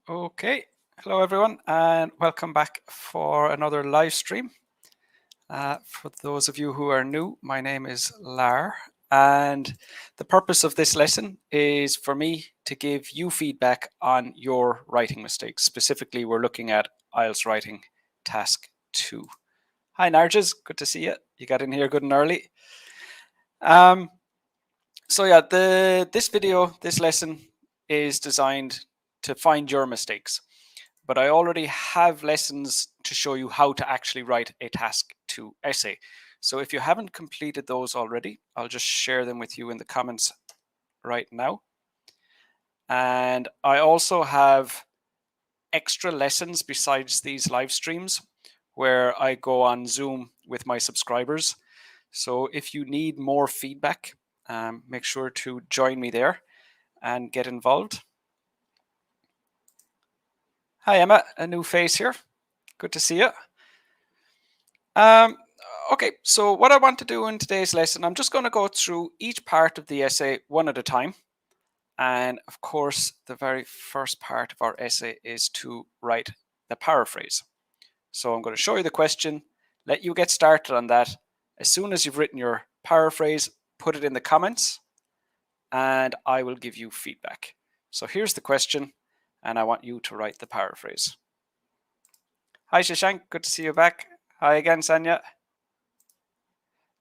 Okay, hello everyone, and welcome back for another live stream. For those of you who are new, my name is Lar, and the purpose of this lesson is for me to give you feedback on your writing mistakes. Specifically, we're looking at IELTS writing task 2. Hi Nargis, good to see you. You got in here good and early. So yeah, this lesson is designed to find your mistakes. But I already have lessons to show you how to actually write a task 2 essay. So if you haven't completed those already, I'll just share them with you in the comments right now. And I also have extra lessons besides these live streams where I go on Zoom with my subscribers. So if you need more feedback, make sure to join me there and get involved. Hi Emma, a new face here. Good to see you. Okay, so what I want to do in today's lesson, I'm just going to go through each part of the essay one at a time. And of course, the very first part of our essay is to write the paraphrase. So I'm going to show you the question, let you get started on that. As soon as you've written your paraphrase, put it in the comments, and I will give you feedback. So here's the question, and I want you to write the paraphrase. Hi Shashank, good to see you back. Hi again, Sanya.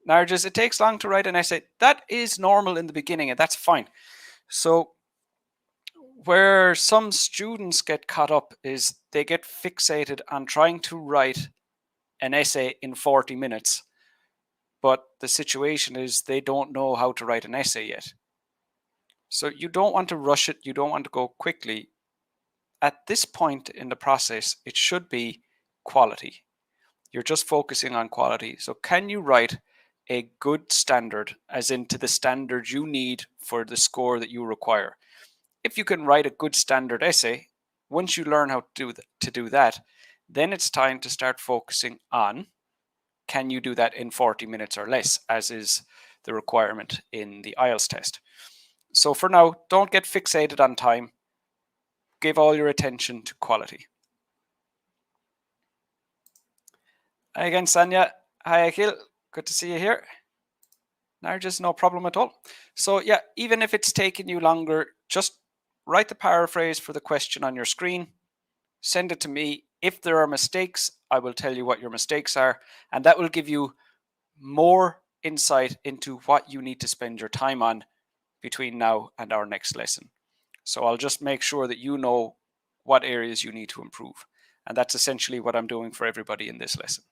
Nargis, it takes long to write an essay. That is normal in the beginning, and that's fine. So where some students get caught up is they get fixated on trying to write an essay in 40 minutes. But the situation is they don't know how to write an essay yet. So you don't want to rush it. You don't want to go quickly. At this point in the process, it should be quality. You're just focusing on quality. So can you write a good standard, as in to the standard you need for the score that you require? If you can write a good standard essay, once you learn how to do that, then it's time to start focusing on, can you do that in 40 minutes or less, as is the requirement in the IELTS test. So for now, don't get fixated on time. Give all your attention to quality. Hi again, Sanya. Hi, Akil. Good to see you here. Nargis, no problem at all. So yeah, even if it's taking you longer, just write the paraphrase for the question on your screen, send it to me. If there are mistakes, I will tell you what your mistakes are, and that will give you more insight into what you need to spend your time on between now and our next lesson. So I'll just make sure that you know what areas you need to improve. And that's essentially what I'm doing for everybody in this lesson.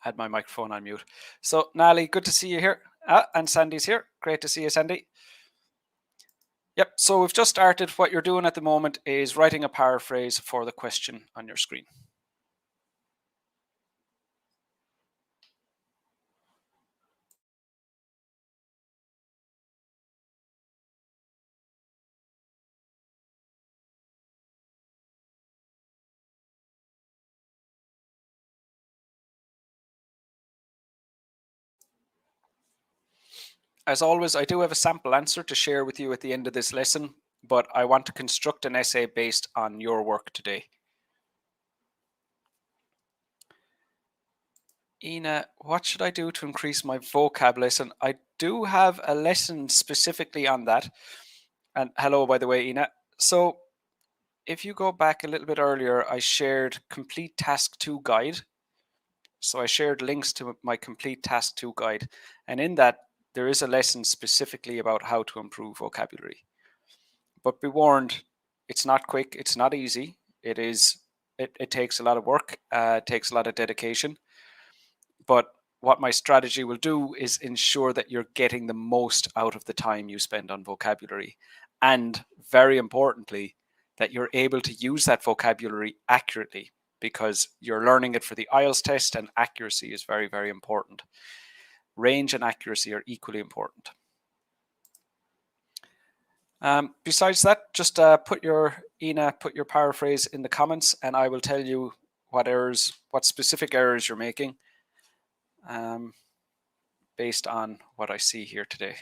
Had my microphone on mute. So Nali, good to see you here. And Sandy's here. Great to see you, Sandy. Yep, so we've just started. What you're doing at the moment is writing a paraphrase for the question on your screen. As always, I do have a sample answer to share with you at the end of this lesson, but I want to construct an essay based on your work today. Ina, what should I do to increase my vocab lesson? I do have a lesson specifically on that. And hello, by the way, Ina. So if you go back a little bit earlier, I shared Complete Task 2 guide. So I shared links to my Complete Task 2 guide. And in that, there is a lesson specifically about how to improve vocabulary. But be warned, It's not quick. It's not easy. It takes a lot of work. It takes a lot of dedication. But what my strategy will do is ensure that you're getting the most out of the time you spend on vocabulary. And very importantly, that you're able to use that vocabulary accurately, because you're learning it for the IELTS test, and accuracy is very, very important. Range and accuracy are equally important. Besides that, just put your paraphrase in the comments, and I will tell you what specific errors you're making, based on what I see here today.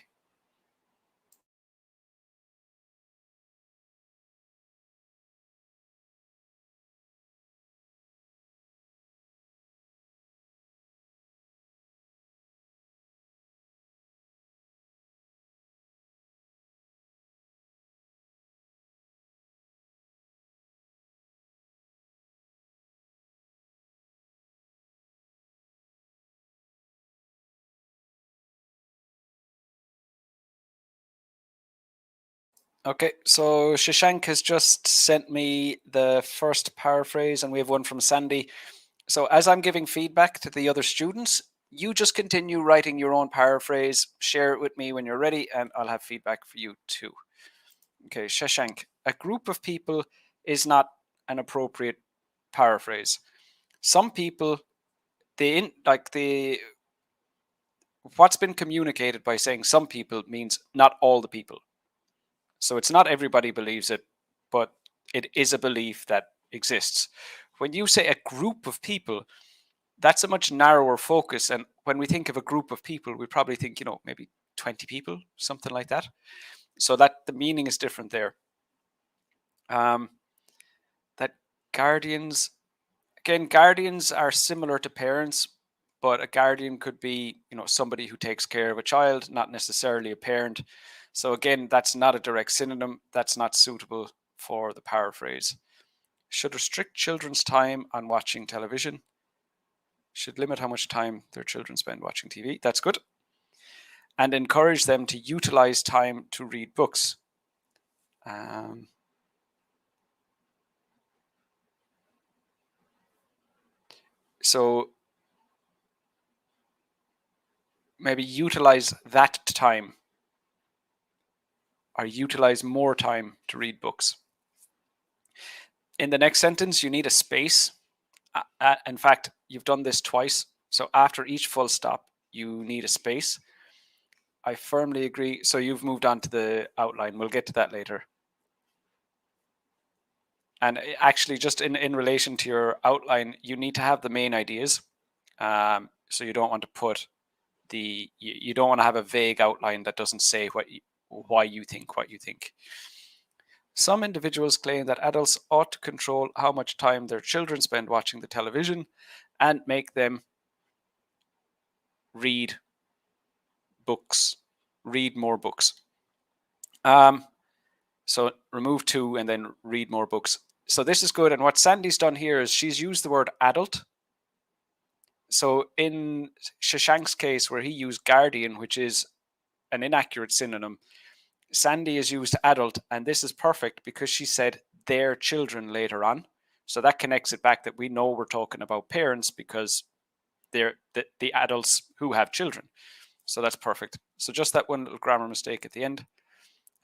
Okay, so Shashank has just sent me the first paraphrase, and we have one from Sandy. So as I'm giving feedback to the other students, you just continue writing your own paraphrase, share it with me when you're ready, and I'll have feedback for you too. Okay, Shashank, a group of people is not an appropriate paraphrase. Some people, what's been communicated by saying some people means not all the people. So it's not everybody believes it, but it is a belief that exists. When you say a group of people, that's a much narrower focus. And when we think of a group of people, we probably think, maybe 20 people, something like that. So that the meaning is different there. That guardians, again, guardians are similar to parents, but a guardian could be, somebody who takes care of a child, not necessarily a parent. So again, that's not a direct synonym. That's not suitable for the paraphrase. Should restrict children's time on watching television. Should limit how much time their children spend watching TV. That's good. And encourage them to utilize time to read books. So maybe utilize that time, or utilize more time to read books. In the next sentence, you need a space. In fact, you've done this twice. So after each full stop, you need a space. I firmly agree. So you've moved on to the outline. We'll get to that later. And actually, just in relation to your outline, you need to have the main ideas. So you don't want to put you don't want to have a vague outline that doesn't say why you think what you think. Some individuals claim that adults ought to control how much time their children spend watching the television and make them read more books. So remove two and then read more books. So this is good. And what Sandy's done here is she's used the word adult. So in Shashank's case, where he used guardian, which is an inaccurate synonym, Sandy has used adult, and this is perfect because she said their children later on. So that connects it back that we know we're talking about parents because they're the adults who have children. So that's perfect. So just that one little grammar mistake at the end.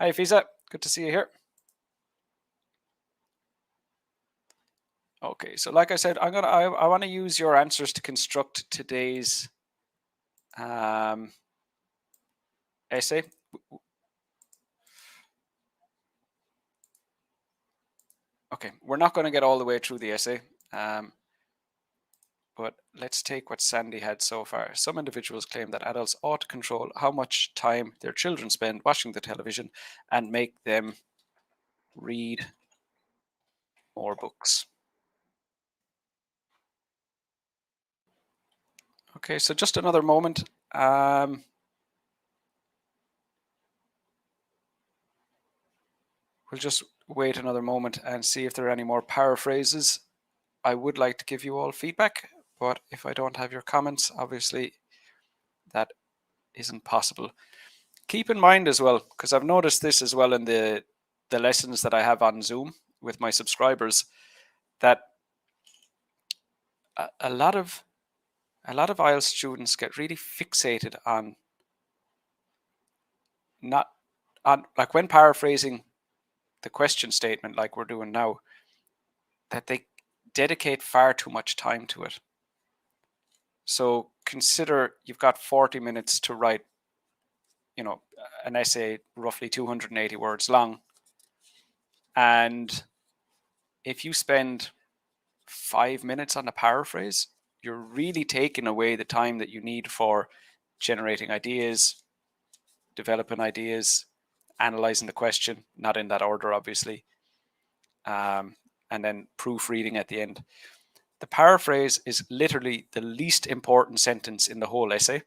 Hi, Fiza. Good to see you here. Okay, so like I said, I want to use your answers to construct today's essay. Okay, we're not going to get all the way through the essay, but let's take what Sandy had so far. Some individuals claim that adults ought to control how much time their children spend watching the television and make them read more books. Okay, so just another moment. We'll just wait another moment and see if there are any more paraphrases. I would like to give you all feedback, but if I don't have your comments, obviously that isn't possible. Keep in mind as well, because I've noticed this as well in the the lessons that I have on Zoom with my subscribers, that a lot of IELTS students get really fixated on not on, like, when paraphrasing the question statement like we're doing now, that they dedicate far too much time to it. So consider you've got 40 minutes to write, an essay roughly 280 words long. And if you spend 5 minutes on a paraphrase, you're really taking away the time that you need for generating ideas, developing ideas, analyzing the question, not in that order, obviously, and then proofreading at the end. The paraphrase is literally the least important sentence in the whole essay,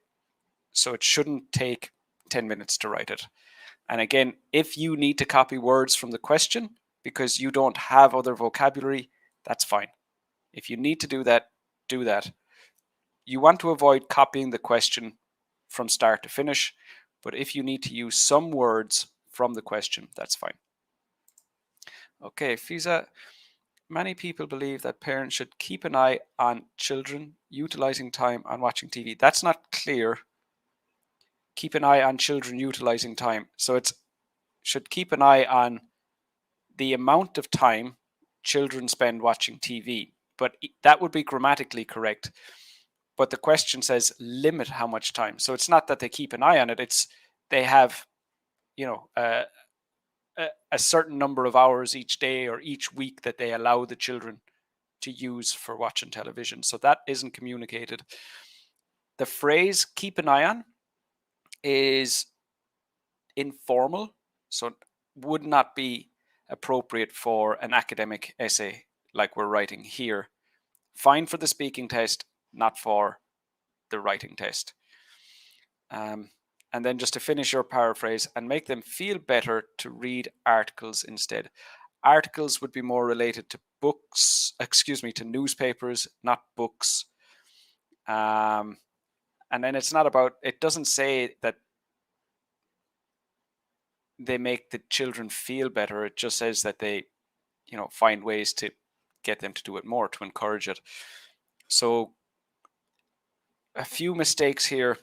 so it shouldn't take 10 minutes to write it. And again, if you need to copy words from the question because you don't have other vocabulary, that's fine. If you need to do that, do that. You want to avoid copying the question from start to finish, but if you need to use some words from the question, that's fine. Okay, Fiza, many people believe that parents should keep an eye on children utilizing time on watching TV. That's not clear. Keep an eye on children utilizing time. So it's should keep an eye on the amount of time children spend watching TV. But that would be grammatically correct. But the question says limit how much time. So it's not that they keep an eye on it. It's they have, a certain number of hours each day or each week that they allow the children to use for watching television. So that isn't communicated. The phrase keep an eye on is informal, so it would not be appropriate for an academic essay like we're writing here. Fine for the speaking test, not for the writing test. And then just to finish your paraphrase, and make them feel better to read articles instead. Articles would be more related to to newspapers, not books. And then it doesn't say that they make the children feel better. It just says that they, find ways to get them to do it more, to encourage it. So a few mistakes here,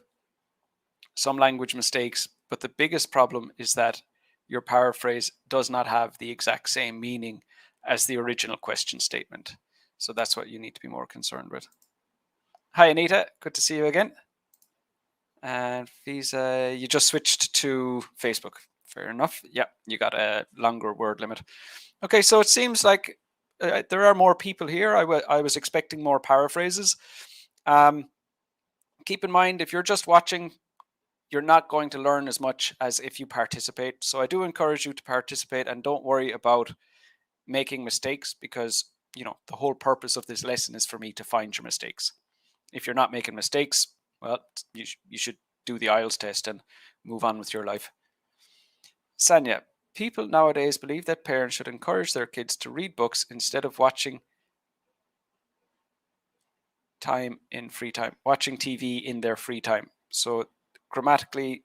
some language mistakes, but the biggest problem is that your paraphrase does not have the exact same meaning as the original question statement. So that's what you need to be more concerned with. Hi, Anita. Good to see you again. And Visa, you just switched to Facebook. Fair enough. Yeah, you got a longer word limit. Okay, so it seems like there are more people here. I was expecting more paraphrases. Keep in mind, if you're just watching, you're not going to learn as much as if you participate. So I do encourage you to participate, and don't worry about making mistakes, because the whole purpose of this lesson is for me to find your mistakes. If you're not making mistakes, well, you should do the IELTS test and move on with your life. Sanya, people nowadays believe that parents should encourage their kids to read books instead of watching TV in their free time. So grammatically,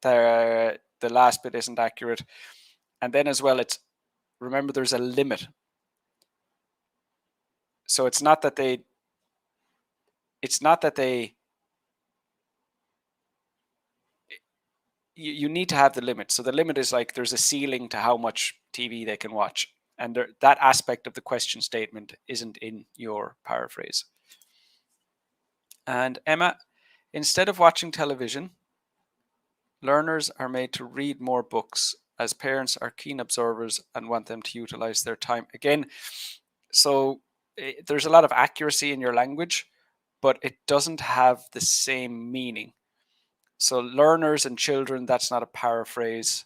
the last bit isn't accurate. And then as well, remember there's a limit. So it's not that they you need to have the limit. So the limit is like there's a ceiling to how much TV they can watch. And that aspect of the question statement isn't in your paraphrase. And Emma, instead of watching television, learners are made to read more books, as parents are keen observers and want them to utilize their time. Again, so there's a lot of accuracy in your language, but it doesn't have the same meaning. So learners and children, that's not a paraphrase.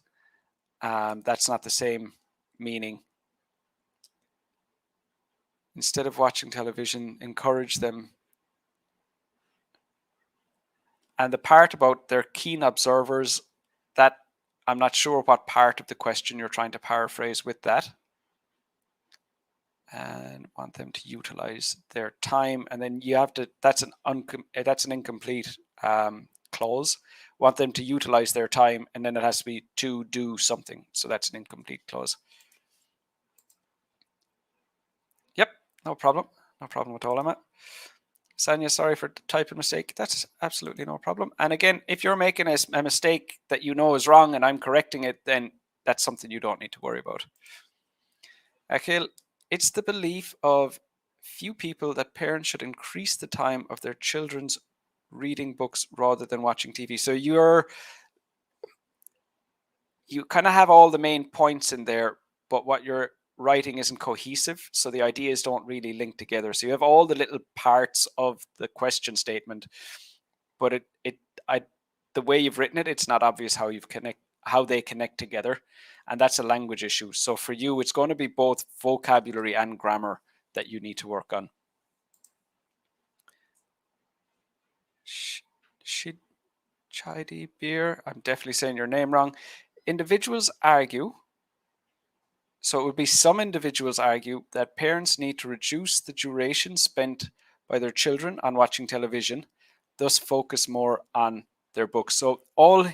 That's not the same meaning. Instead of watching television, encourage them. And the part about they're keen observers, that I'm not sure what part of the question you're trying to paraphrase with that. And want them to utilize their time. And then you have to, that's an incomplete clause. want them to utilize their time, and then it has to be to do something. So that's an incomplete clause. Yep, no problem. No problem at all, Emma. Sonia, sorry for the typing mistake. That's absolutely no problem. And again, if you're making a mistake that you know is wrong and I'm correcting it, then that's something you don't need to worry about. Akil, it's the belief of few people that parents should increase the time of their children's reading books rather than watching TV. So you kind of have all the main points in there, but what you're writing isn't cohesive. So the ideas don't really link together. So you have all the little parts of the question statement, but the way you've written it, it's not obvious how they connect together, and that's a language issue. So for you, it's going to be both vocabulary and grammar that you need to work on. Chidi beer. I'm definitely saying your name wrong. Individuals argue. So it would be some individuals argue that parents need to reduce the duration spent by their children on watching television, thus focus more on their books. So all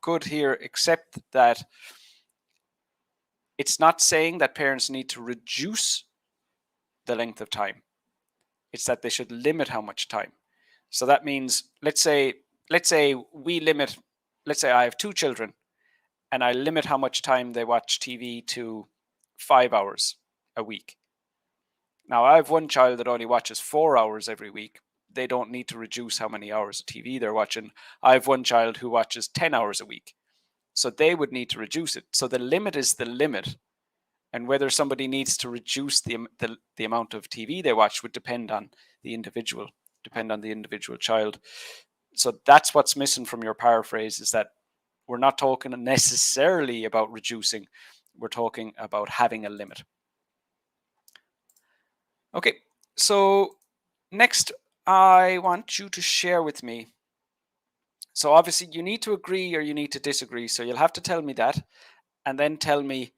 good here, except that it's not saying that parents need to reduce the length of time. It's that they should limit how much time. So that means, let's say I have 2 children and I limit how much time they watch TV to 5 hours a week. Now, I have one child that only watches 4 hours every week. They don't need to reduce how many hours of TV they're watching. I have one child who watches 10 hours a week. So they would need to reduce it. So the limit is the limit. And whether somebody needs to reduce the amount of TV they watch would depend on the individual child. So that's what's missing from your paraphrase, is that we're not talking necessarily about reducing. We're talking about having a limit. Okay, so next I want you to share with me. So obviously you need to agree or you need to disagree. So you'll have to tell me that, and then tell me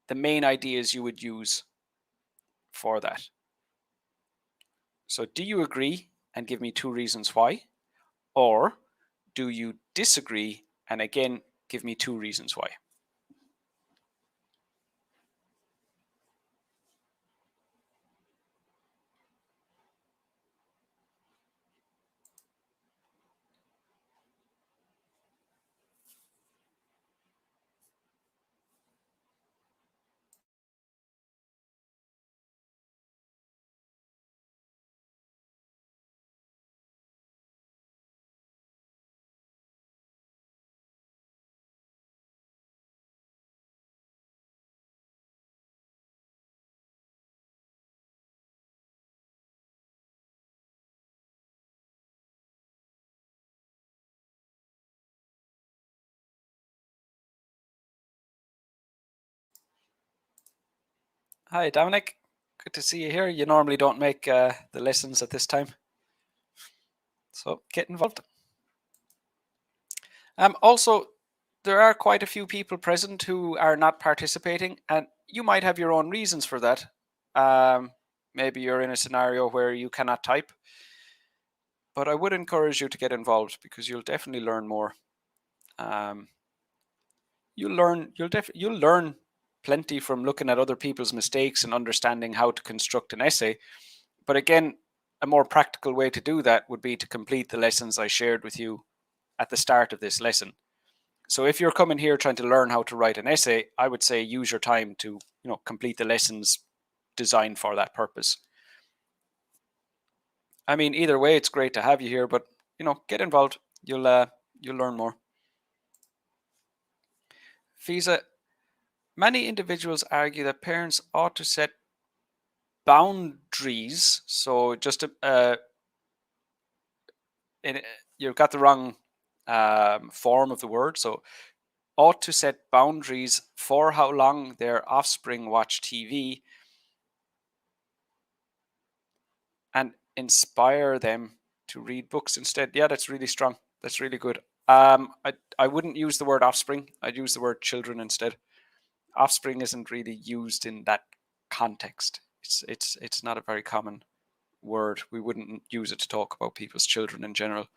the main ideas you would use for that. So do you agree and give me 2 reasons why? Or do you disagree and again give me 2 reasons why? Hi, Dominic. Good to see you here. You normally don't make the lessons at this time, so get involved. Also, there are quite a few people present who are not participating, and you might have your own reasons for that. Maybe you're in a scenario where you cannot type, but I would encourage you to get involved because you'll definitely learn more. You'll learn plenty from looking at other people's mistakes and understanding how to construct an essay. But again, a more practical way to do that would be to complete the lessons I shared with you at the start of this lesson. So if you're coming here trying to learn how to write an essay, I would say use your time to, complete the lessons designed for that purpose. I mean, either way, it's great to have you here, but get involved. You'll learn more. Fiza, many individuals argue that parents ought to set boundaries. So just you've got the wrong form of the word. So ought to set boundaries for how long their offspring watch TV and inspire them to read books instead. Yeah, that's really strong. That's really good. I wouldn't use the word offspring. I'd use the word children instead. Offspring isn't really used in that context. It's not a very common word. We wouldn't use it to talk about people's children in general.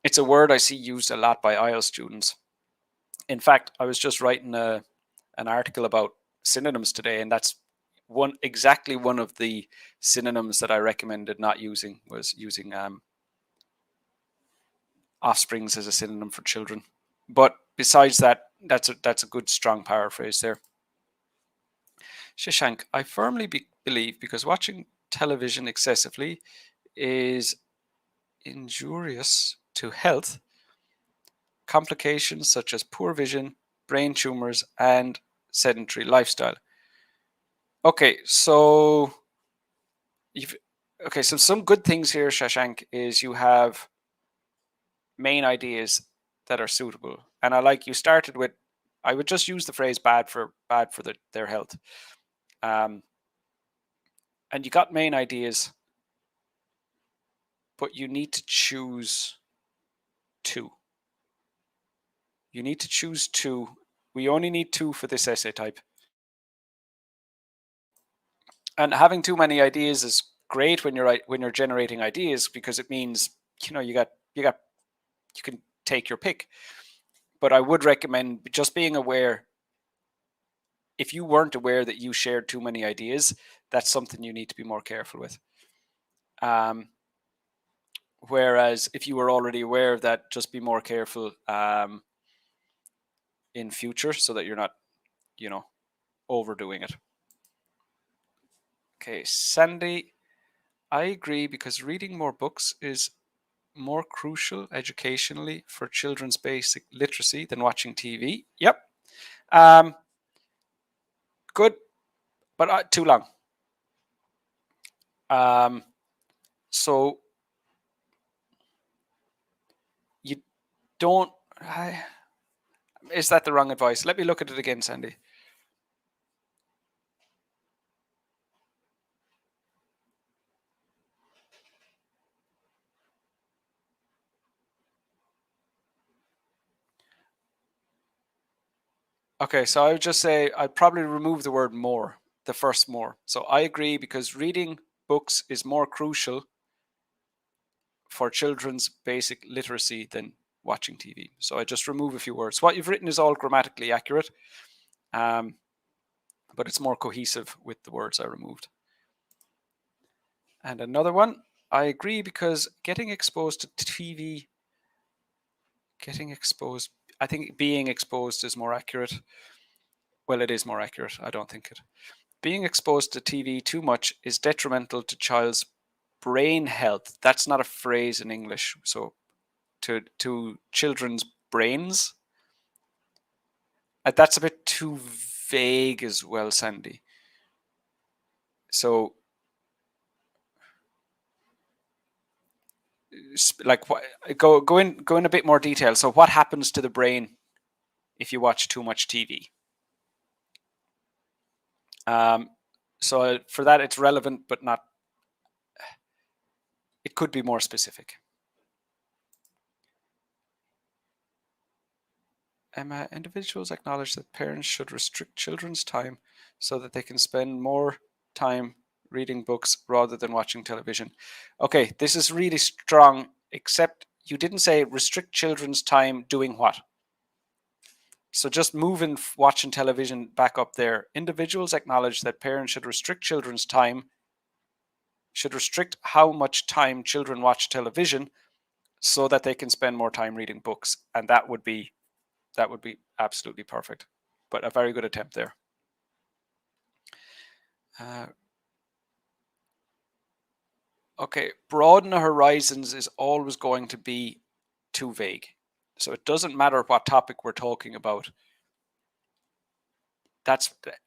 It's a word I see used a lot by IELTS students. In fact, I was just writing an article about synonyms today, and that's exactly one of the synonyms that I recommended not using, was using offsprings as a synonym for children. But besides that, that's a good strong paraphrase there. Shashank, I firmly believe because watching television excessively is injurious to health, complications such as poor vision, brain tumors, and sedentary lifestyle. Okay, so so some good things here, Shashank, is you have main ideas that are suitable, and I like you started with. I would just use the phrase "bad for their health," and you got main ideas, but you need to choose two. You need to choose two. We only need two for this essay type. And having too many ideas is great when you're generating ideas, because it means you can take your pick. But I would recommend just being aware. If you weren't aware that you shared too many ideas, that's something you need to be more careful with. Whereas if you were already aware of that, just be more careful in future so that you're not, overdoing it. Okay, Sandy, I agree because reading more books is more crucial educationally for children's basic literacy than watching TV. Yep. Good, but too long. So you don't. Is that the wrong advice? Let me look at it again, Sandy. Okay, so I would just say I'd probably remove the word more, the first more. So I agree because reading books is more crucial for children's basic literacy than watching TV. So I just remove a few words. What you've written is all grammatically accurate, but it's more cohesive with the words I removed. And another one, I agree because getting exposed to TV, I think being exposed is more accurate. Well, it is more accurate. I don't think it. Being exposed to TV too much is detrimental to child's brain health. That's not a phrase in English. So to children's brains. That's a bit too vague as well, Sandy. So like go in a bit more detail. So what happens to the brain if you watch too much TV? So for that, it's relevant, but not. It could be more specific. Emma, individuals acknowledge that parents should restrict children's time so that they can spend more time reading books rather than watching television. Okay, this is really strong, except you didn't say restrict children's time doing what? So just moving watching television back up there. Individuals acknowledge that parents should restrict children's time, should restrict how much time children watch television so that they can spend more time reading books. And that would be absolutely perfect. But a very good attempt there. Okay, broaden the horizons is always going to be too vague. So it doesn't matter what topic we're talking about.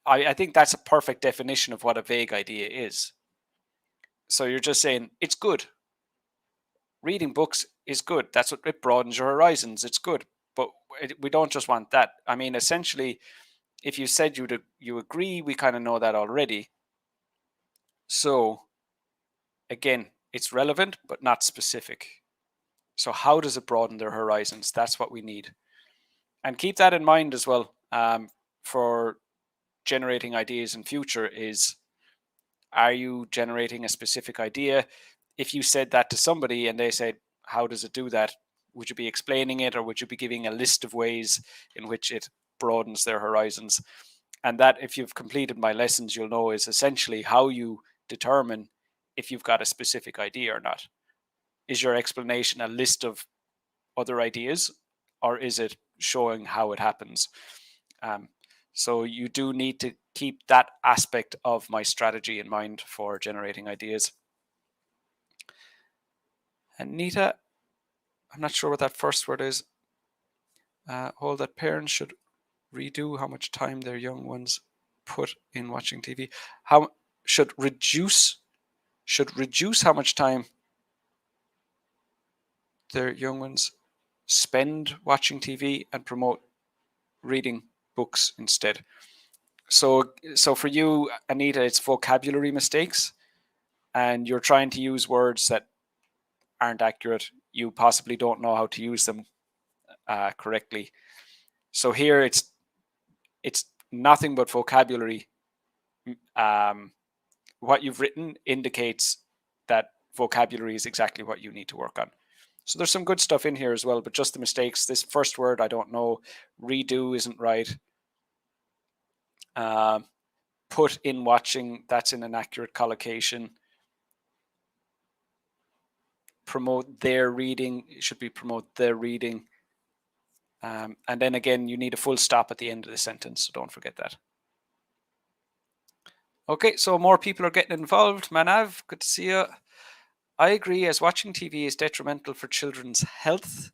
I think that's a perfect definition of what a vague idea is. So you're just saying it's good. Reading books is good. That's what it broadens your horizons. It's good. But we don't just want that. I mean, essentially, if you said you agree, we kind of know that already. So again, it's relevant, but not specific. So how does it broaden their horizons? That's what we need. And keep that in mind as well for generating ideas in future is, are you generating a specific idea? If you said that to somebody and they said, how does it do that? would you be explaining it, or would you be giving a list of ways in which it broadens their horizons? And that, if you've completed my lessons, you'll know is essentially how you determine if you've got a specific idea or not. Is your explanation a list of other ideas, or is it showing how it happens? So you do need to keep that aspect of my strategy in mind for generating ideas. Anita, I'm not sure what that first word is. Hold that parents should redo how much time their young ones put in watching TV. How should reduce how much time their young ones spend watching TV and promote reading books instead. So for you, Anita, it's vocabulary mistakes, and you're trying to use words that aren't accurate. You possibly don't know how to use them correctly. So here it's nothing but vocabulary. What you've written indicates that vocabulary is exactly what you need to work on. So there's some good stuff in here as well, but just the mistakes. This first word, I don't know. Redo isn't right. Put in watching, that's in an accurate collocation. Promote their reading, it should be promote their reading. And then again, you need a full stop at the end of the sentence, so don't forget that. Okay, so more people are getting involved. Manav, good to see you. I agree, as watching TV is detrimental for children's health.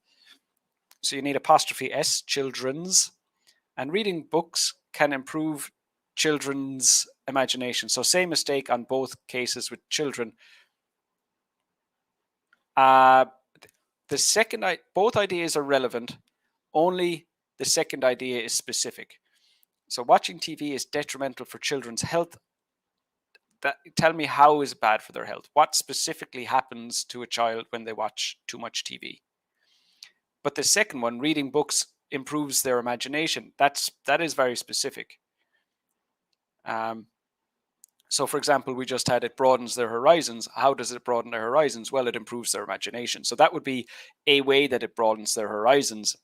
So you need apostrophe S, children's. And reading books can improve children's imagination. So same mistake on both cases with children. The second, both ideas are relevant. Only the second idea is specific. So watching TV is detrimental for children's health. Tell me, how is it bad for their health? What specifically happens to a child when they watch too much TV? But the second one, reading books improves their imagination. That is very specific. So for example, we just had it broadens their horizons. How does it broaden their horizons? Well, it improves their imagination. So that would be a way that it broadens their horizons,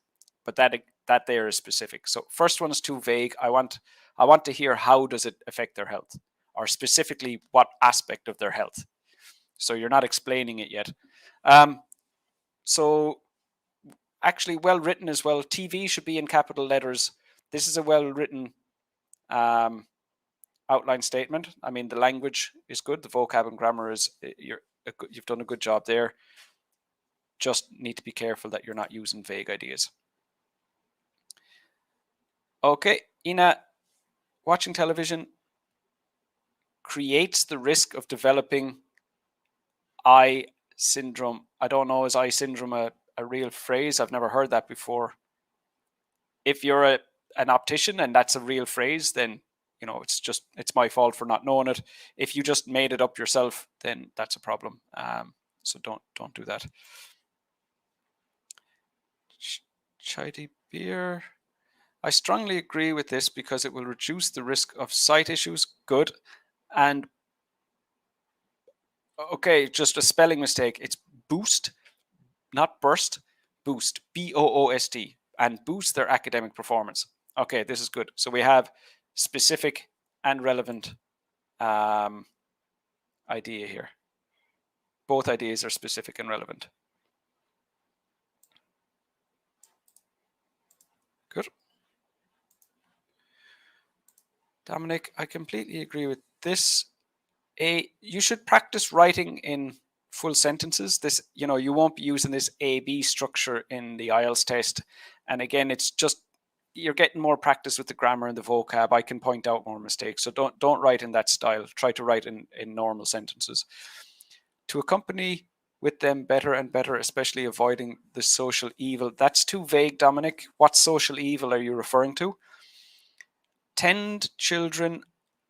but that there is specific. So first one is too vague. I want to hear, how does it affect their health, or specifically what aspect of their health. So you're not explaining it yet. So actually, well written as well. TV should be in capital letters. This is a well written outline statement. I mean, the language is good. The vocab and grammar is, you've done a good job there. Just need to be careful that you're not using vague ideas. Okay, Ina, watching television creates the risk of developing eye syndrome. I don't know, is eye syndrome a real phrase? I've never heard that before. If you're an optician and that's a real phrase, then it's my fault for not knowing it. If you just made it up yourself, then that's a problem. So don't do that. Chai tea beer. I strongly agree with this because it will reduce the risk of sight issues. Good. And okay, just a spelling mistake. It's boost, not burst. Boost, B-O-O-S-T, and boost their academic performance. Okay, this is good. So we have specific and relevant idea here. Both ideas are specific and relevant. Good. Dominic, I completely agree with this. You should practice writing in full sentences. This, you won't be using this A-B structure in the IELTS test. And again, it's just, you're getting more practice with the grammar and the vocab. I can point out more mistakes. So don't write in that style. Try to write in normal sentences. To accompany with them better and better, especially avoiding the social evil. That's too vague, Dominic. What social evil are you referring to? Tend children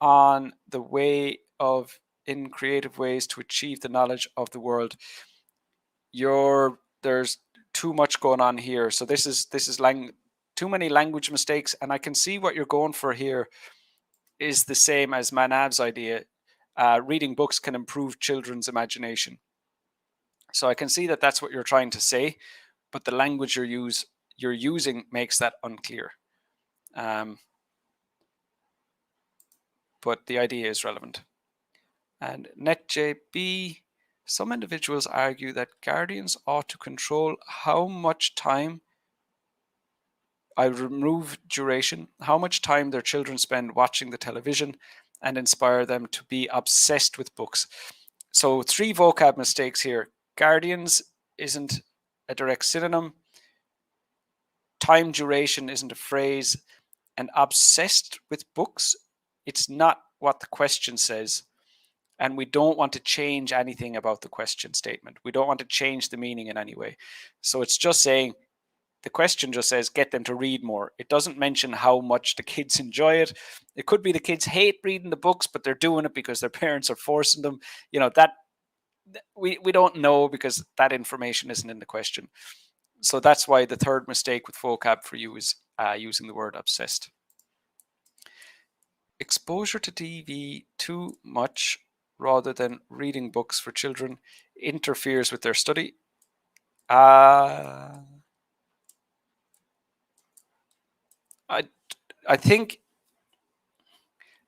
on the way of in creative ways to achieve the knowledge of the world. There's too much going on here. So this is too many language mistakes, and I can see what you're going for here is the same as Manav's idea. Reading books can improve children's imagination. So I can see that that's what you're trying to say, but the language you're using makes that unclear. But the idea is relevant. And NetJB, some individuals argue that guardians ought to control how much time, I remove duration, how much time their children spend watching the television and inspire them to be obsessed with books. So 3 vocab mistakes here. Guardians isn't a direct synonym. Time duration isn't a phrase. And obsessed with books, it's not what the question says. And we don't want to change anything about the question statement. We don't want to change the meaning in any way. So it's just saying, the question just says, get them to read more. It doesn't mention how much the kids enjoy it. It could be the kids hate reading the books, but they're doing it because their parents are forcing them. That we don't know, because that information isn't in the question. So that's why the third mistake with vocab for you is using the word obsessed. Exposure to TV too much rather than reading books for children interferes with their study. I think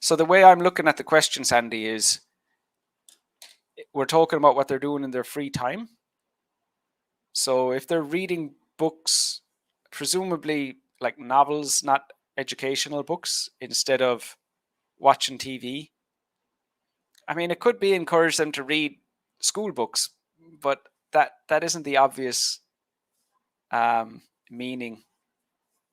so. The way I'm looking at the question, Sandy, is we're talking about what they're doing in their free time. So if they're reading books, presumably like novels, not educational books, instead of watching TV, I mean, it could be encourage them to read school books, but that isn't the obvious meaning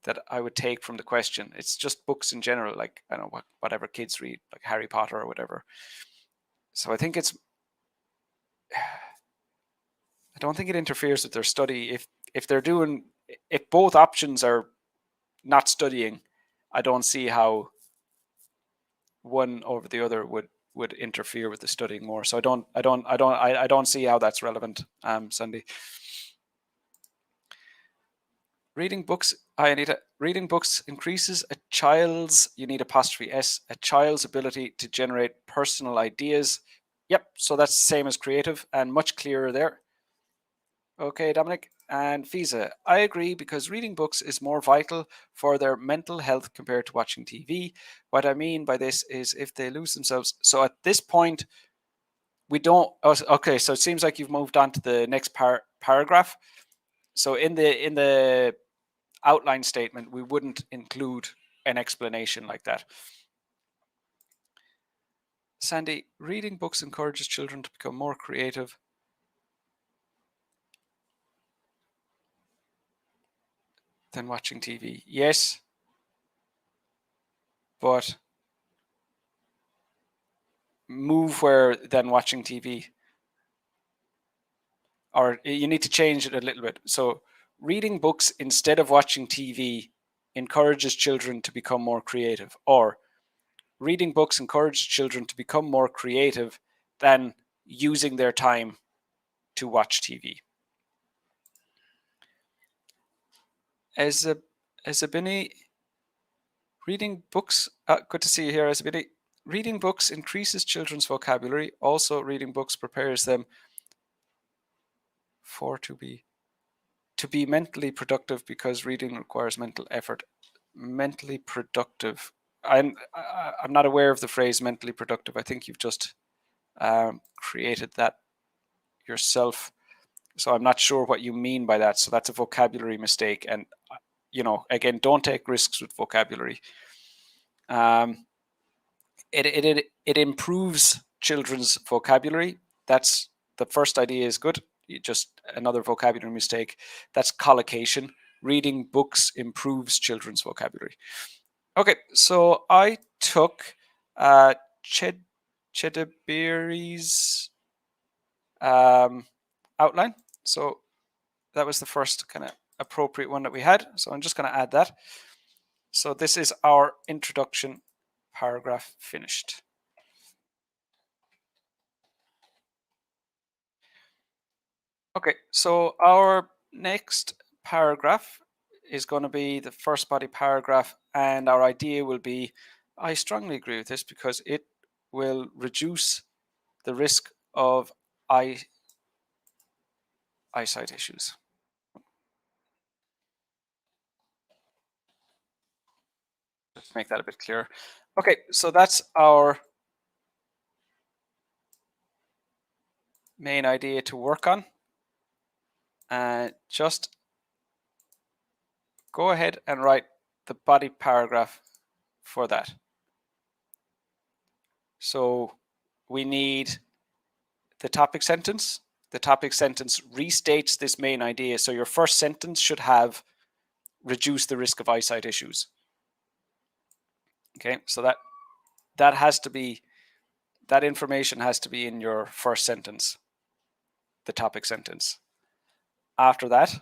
that I would take from the question. It's just books in general, like I don't know, whatever kids read, like Harry Potter or whatever. So I think I don't think it interferes with their study. If both options are not studying, I don't see how one over the other would interfere with the studying more. So I don't see how that's relevant, Sandy. Reading books, reading books increases a child's, you need apostrophe S, a child's ability to generate personal ideas. Yep, so that's the same as creative and much clearer there. Okay, Dominic. And Fiza, I agree, because reading books is more vital for their mental health compared to watching TV. What I mean by this is if they lose themselves. So at this point, we don't. Okay, so it seems like you've moved on to the next paragraph. So in the outline statement, we wouldn't include an explanation like that. Sandy, reading books encourages children to become more creative. Than watching TV. Yes, but move where than watching TV. Or you need to change it a little bit. So reading books instead of watching TV encourages children to become more creative. Or reading books encourages children to become more creative than using their time to watch TV. As a Binny, reading books, good to see you here, Azabidi. Reading books increases children's vocabulary. Also, reading books prepares them to be mentally productive, because reading requires mental effort. Mentally productive. I'm not aware of the phrase mentally productive. I think you've just created that yourself. So I'm not sure what you mean by that. So that's a vocabulary mistake. And, again, don't take risks with vocabulary. It improves children's vocabulary. That's the first idea is good. Just another vocabulary mistake. That's collocation. Reading books improves children's vocabulary. Okay, so I took Chedebiri's outline. So that was the first kind of appropriate one that we had. So I'm just going to add that. So this is our introduction paragraph finished. Okay, so our next paragraph is going to be the first body paragraph, and our idea will be, I strongly agree with this because it will reduce the risk of eyesight issues. Let's make that a bit clearer. Okay, so that's our main idea to work on. Just go ahead and write the body paragraph for that. So we need the topic sentence. The topic sentence restates this main idea. So your first sentence should have reduce the risk of eyesight issues. Okay, so that has to be, that information has to be in your first sentence, the topic sentence. After that,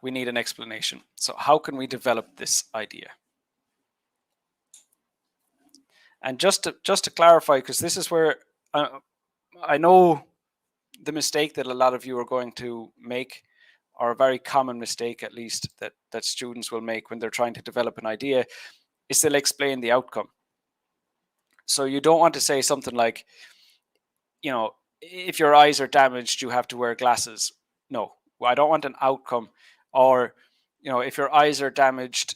we need an explanation. So how can we develop this idea? And just to clarify, because this is where I know the mistake that a lot of you are going to make, or a very common mistake at least that students will make when they're trying to develop an idea, is they'll explain the outcome. So you don't want to say something like, you know, if your eyes are damaged, you have to wear glasses. No, I don't want an outcome. Or, you know, if your eyes are damaged,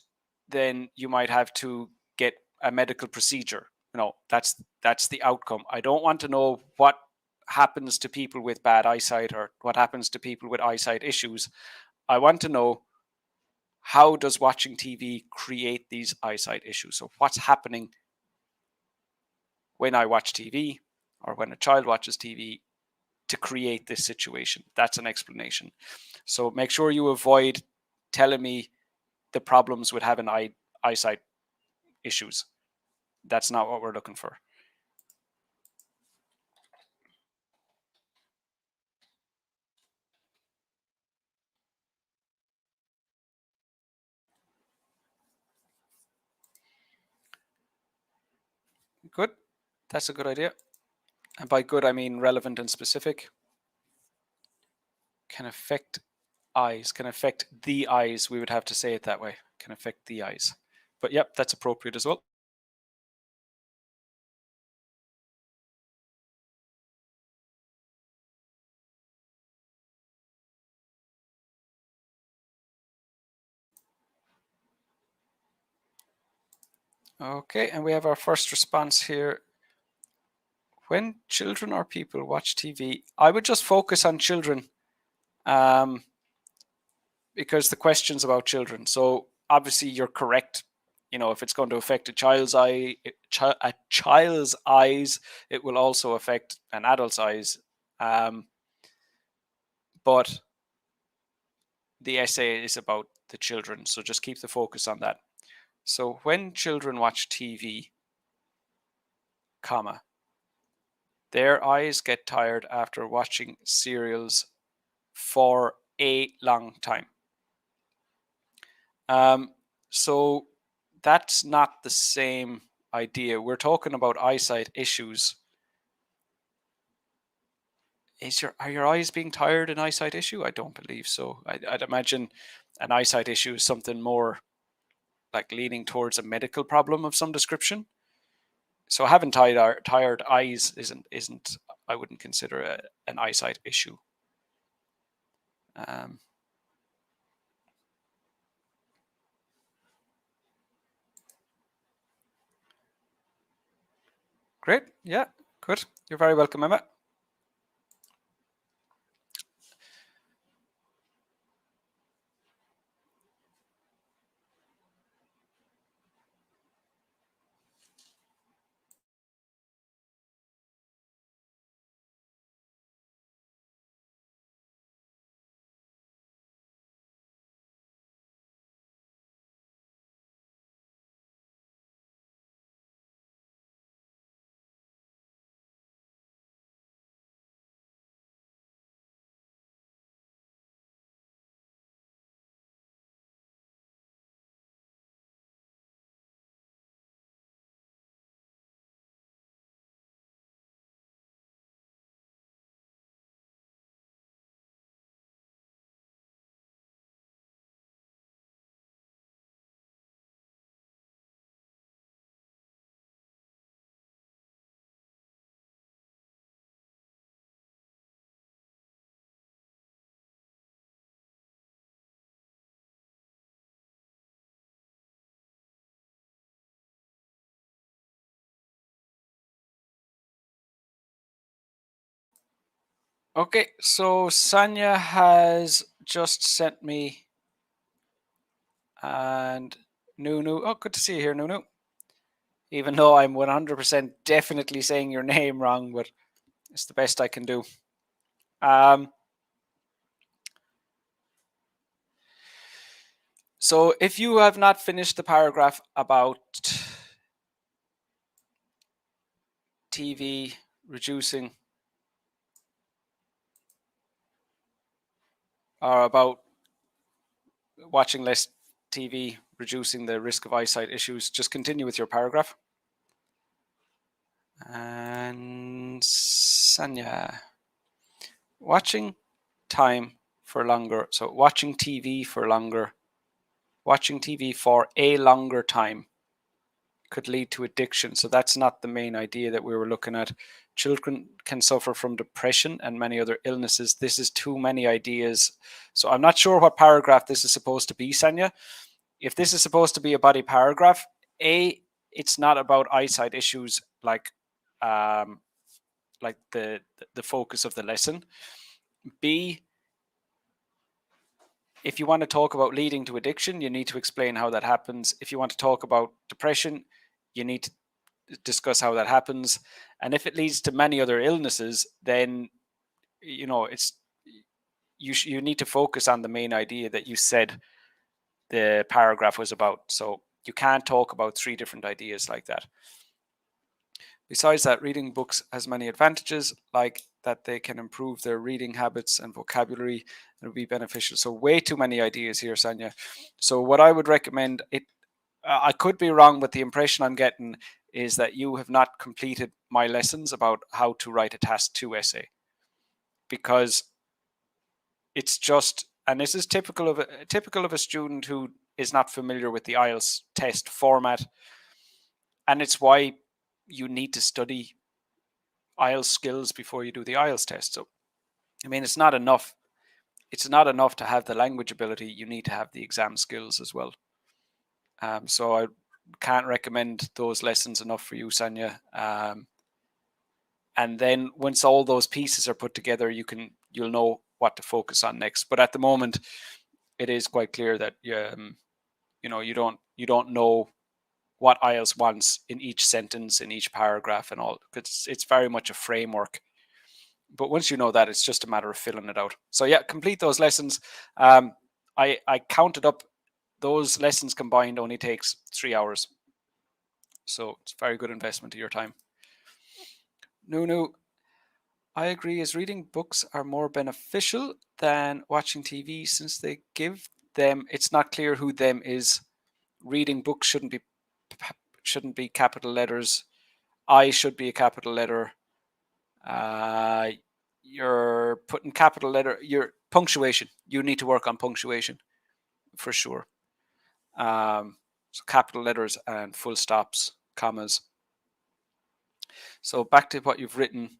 then you might have to get a medical procedure. You know, that's the outcome. I don't want to know what happens to people with bad eyesight or what happens to people with eyesight issues. I want to know, how does watching TV create these eyesight issues? So what's happening when I watch TV or when a child watches TV to create this situation? That's an explanation. So make sure you avoid telling me the problems with having eyesight issues. That's not what we're looking for. Good. That's a good idea. And by good, I mean relevant and specific. Can affect eyes, can affect the eyes. We would have to say it that way. Can affect the eyes. But yep, that's appropriate as well. Okay, and we have our first response here. When children or people watch TV, I would just focus on children, because the question's about children. So obviously you're correct. You know, if it's going to affect a child's eyes, it will also affect an adult's eyes. But the essay is about the children, so just keep the focus on that. So when children watch TV, comma, their eyes get tired after watching serials for a long time. So that's not the same idea. We're talking about eyesight issues. Are your eyes being tired an eyesight issue? I don't believe so. I'd imagine an eyesight issue is something more like leaning towards a medical problem of some description. So having tired eyes isn't I wouldn't consider an eyesight issue. Great. Yeah, good. You're very welcome, Emma. Okay, so Sonia has just sent me, and Nunu. Oh, good to see you here, Nunu. Even though I'm 100% definitely saying your name wrong, but it's the best I can do. So if you have not finished the paragraph about TV reducing, or about watching less TV reducing the risk of eyesight issues, just continue with your paragraph. And Sanya, watching time for longer. So watching TV for longer, watching TV for a longer time could lead to addiction. So that's not the main idea that we were looking at. Children can suffer from depression and many other illnesses. This is too many ideas. So I'm not sure what paragraph this is supposed to be, Sanya. If this is supposed to be a body paragraph, it's not about eyesight issues like the focus of the lesson. B, if you want to talk about leading to addiction, you need to explain how that happens. If you want to talk about depression, you need to discuss how that happens. And if it leads to many other illnesses, then it's you need to focus on the main idea that you said the paragraph was about. So you can't talk about three different ideas like that. Besides that, reading books has many advantages, like that they can improve their reading habits and vocabulary and will be beneficial. So way too many ideas here, Sanya. So what I would recommend, I could be wrong, but the impression I'm getting is that you have not completed my lessons about how to write a task 2 essay, because it's just, and this is typical of a student who is not familiar with the IELTS test format, and it's why you need to study IELTS skills before you do the IELTS test. So, I mean, it's not enough. It's not enough to have the language ability. You need to have the exam skills as well. So I can't recommend those lessons enough for you, Sanya. And then once all those pieces are put together, you'll know what to focus on next. But at the moment, it is quite clear that you don't know what IELTS wants in each sentence, in each paragraph, and all. Because it's very much a framework. But once you know that, it's just a matter of filling it out. So yeah, complete those lessons. I counted up those lessons combined only takes 3 hours. So it's a very good investment of your time. Nunu, I agree, as reading books are more beneficial than watching TV since they give them, it's not clear who them is. Reading books shouldn't be capital letters. I should be a capital letter. You're putting capital letter, your punctuation. You need to work on punctuation for sure. So capital letters and full stops, commas. So back to what you've written.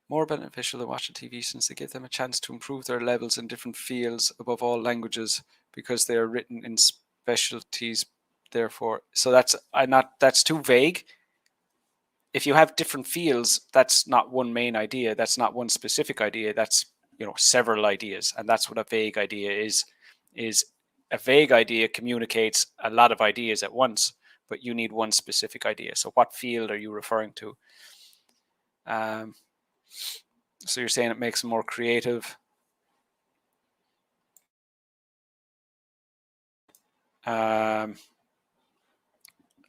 More beneficial than watching TV since they give them a chance to improve their levels in different fields, above all languages, because they are written in specialties. Therefore, so that's too vague. If you have different fields, that's not one main idea. That's not one specific idea. That's several ideas, and that's what a vague idea is. Is a vague idea communicates a lot of ideas at once, but you need one specific idea. So, what field are you referring to? So you're saying it makes them more creative. It's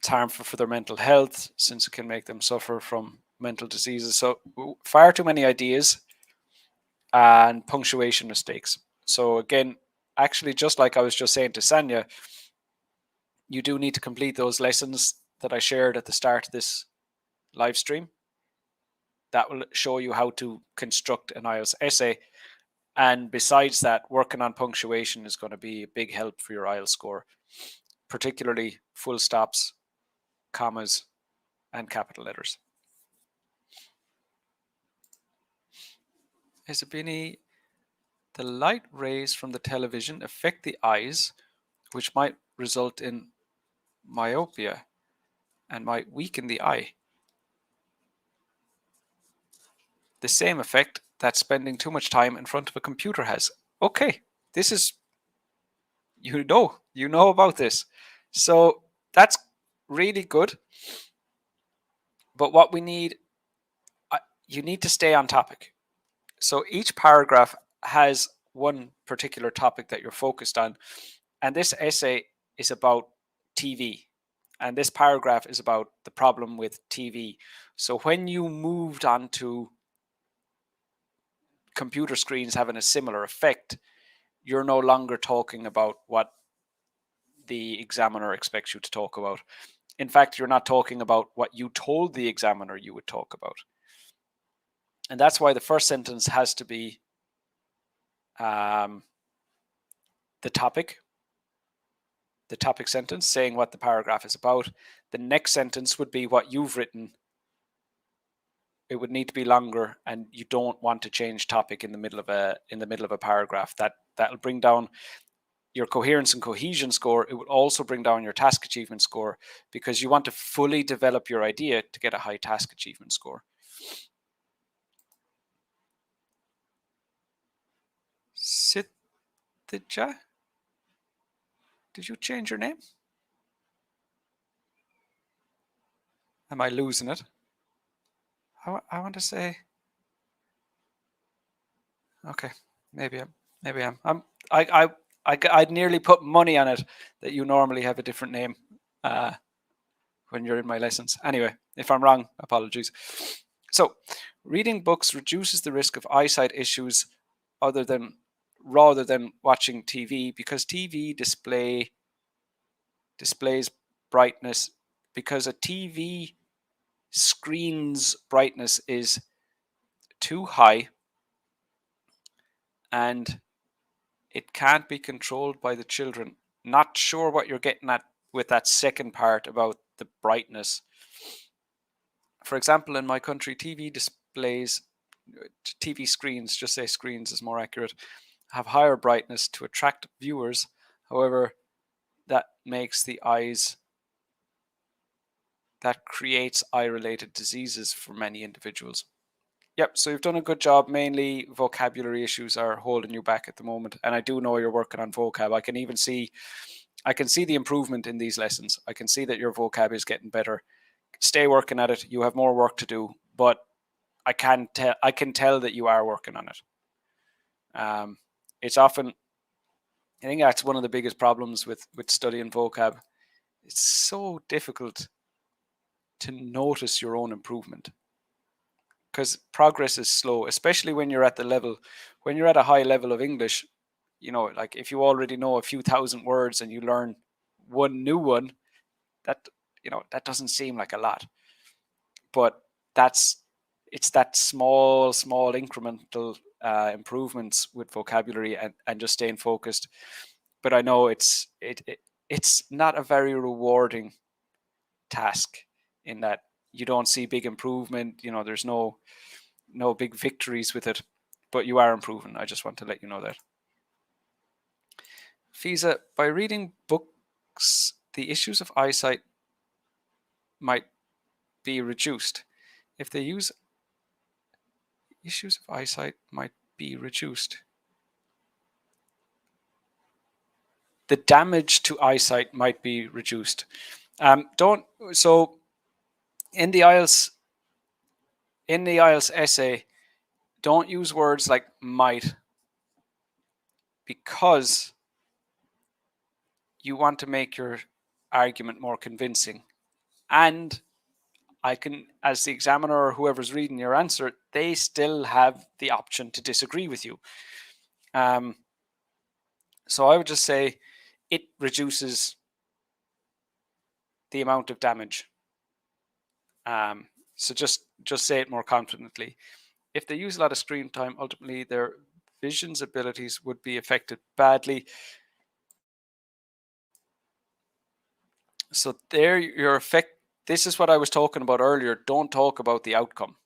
harmful for their mental health since it can make them suffer from mental diseases. So far too many ideas and punctuation mistakes. So again, actually, just like I was just saying to Sanya, you do need to complete those lessons that I shared at the start of this live stream. That will show you how to construct an IELTS essay. And besides that, working on punctuation is going to be a big help for your IELTS score, particularly full stops, commas, and capital letters. Isabini, the light rays from the television affect the eyes, which might result in myopia and might weaken the eye. The same effect that spending too much time in front of a computer has. Okay, this is, you know about this. So that's really good. But what we need, you need to stay on topic. So each paragraph has one particular topic that you're focused on. And this essay is about TV. And this paragraph is about the problem with TV. So when you moved on to computer screens having a similar effect, you're no longer talking about what the examiner expects you to talk about. In fact, you're not talking about what you told the examiner you would talk about. And that's why the first sentence has to be the topic sentence, saying what the paragraph is about. The next sentence would be what you've written. It would need to be longer, and you don't want to change topic in the middle of a paragraph. That'll bring down your coherence and cohesion score. It would also bring down your task achievement score, because you want to fully develop your idea to get a high task achievement score. Sitija, did you change your name? Am I losing it? I want to say, okay, maybe I'm. I'd nearly put money on it that you normally have a different name when you're in my lessons. Anyway, if I'm wrong, apologies. So, reading books reduces the risk of eyesight issues rather than watching TV, because TV displays brightness, because a TV screen's brightness is too high and it can't be controlled by the children. Not sure what you're getting at with that second part about the brightness. For example, in my country, TV screens, just say screens is more accurate, have higher brightness to attract viewers. However, that creates eye-related diseases for many individuals. Yep, so you've done a good job. Mainly vocabulary issues are holding you back at the moment. And I do know you're working on vocab. I can see the improvement in these lessons. I can see that your vocab is getting better. Stay working at it. You have more work to do, but I can tell that you are working on it. It's often, I think that's one of the biggest problems with studying vocab. It's so difficult to notice your own improvement, because progress is slow, especially when you're at a high level of English. Like if you already know a few thousand words and you learn one new one, that doesn't seem like a lot, but it's that small incremental improvements with vocabulary and just staying focused. But I know it's not a very rewarding task, in that you don't see big improvement. There's no big victories with it, but you are improving. I just want to let you know that. Fiza, by reading books, the issues of eyesight might be reduced. If they use issues of eyesight might be reduced. The damage to eyesight might be reduced. So in the IELTS essay, don't use words like might, because you want to make your argument more convincing. And as the examiner or whoever's reading your answer, they still have the option to disagree with you. So I would just say it reduces the amount of damage. So just say it more confidently. If they use a lot of screen time, ultimately their vision's abilities would be affected badly. So there, this is what I was talking about earlier. Don't talk about the outcome.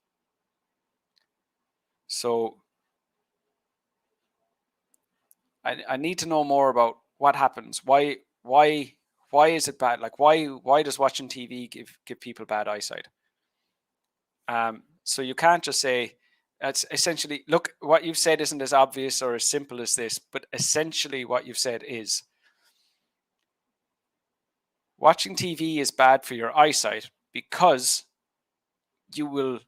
So I need to know more about what happens. Why is it bad? Like why does watching TV give people bad eyesight? So you can't just say That's essentially, look, what you've said isn't as obvious or as simple as this, but essentially what you've said is watching TV is bad for your eyesight because it will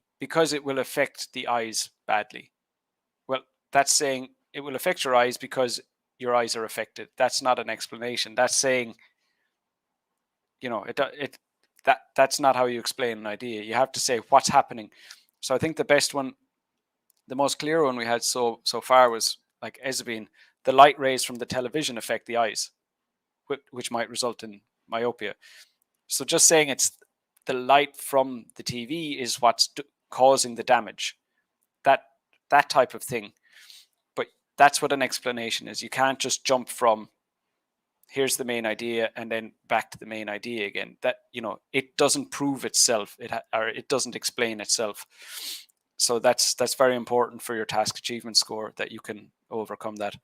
affect the eyes badly. Well, that's saying it will affect your eyes because your eyes are affected. That's not an explanation. That's saying, that's not how you explain an idea. You have to say what's happening. So I think the best one, the most clear one we had so far was like Ezebine, the light rays from the television affect the eyes, which might result in myopia. So just saying it's the light from the TV is what's causing the damage. That type of thing. But that's what an explanation is. You can't just jump from here's the main idea and then back to the main idea again. That, it doesn't prove itself. It doesn't explain itself. So that's very important for your task achievement score, that you can overcome that.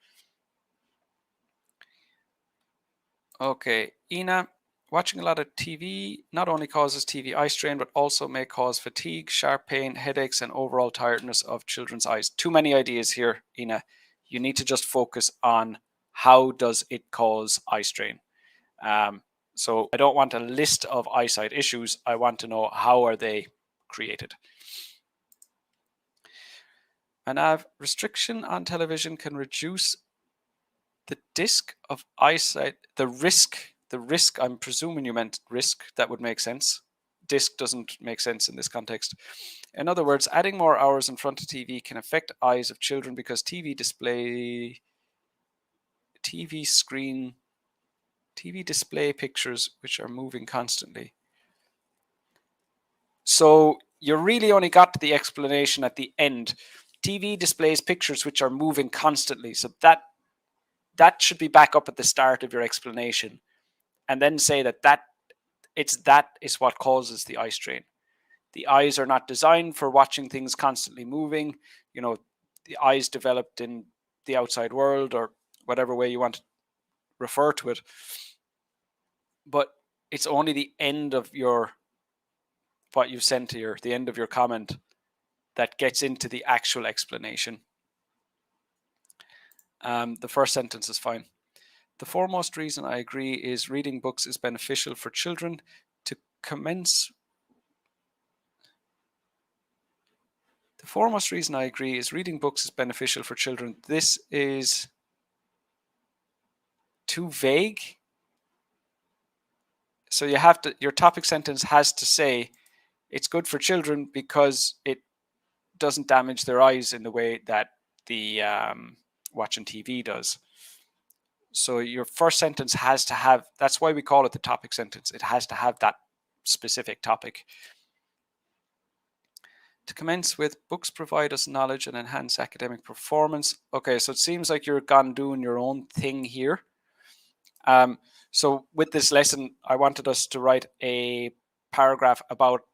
Okay, Ina, watching a lot of TV not only causes TV eye strain, but also may cause fatigue, sharp pain, headaches, and overall tiredness of children's eyes. Too many ideas here, Ina. You need to just focus on how does it cause eye strain. So I don't want a list of eyesight issues. I want to know how are they created. Anav, restriction on television can reduce the risk of eyesight. The risk, I'm presuming you meant risk. That would make sense. Disc doesn't make sense in this context. In other words, adding more hours in front of TV can affect eyes of children because TV display pictures which are moving constantly. So you really only got to the explanation at the end. TV displays pictures which are moving constantly. So that should be back up at the start of your explanation, and then say that is what causes the eye strain. The eyes are not designed for watching things constantly moving. The eyes developed in the outside world, or whatever way you want to refer to it. But it's only the end of what you've sent here, the end of your comment, that gets into the actual explanation. The first sentence is fine. The foremost reason I agree is reading books is beneficial for children to commence. The foremost reason I agree is reading books is beneficial for children. This is too vague. So your topic sentence has to say it's good for children because it doesn't damage their eyes in the way that the watching TV does. So your first sentence has to have, that's why we call it the topic sentence. It has to have that specific topic. To commence with, books provide us knowledge and enhance academic performance. Okay, so it seems like you're gone doing your own thing here. So with this lesson, I wanted us to write a paragraph about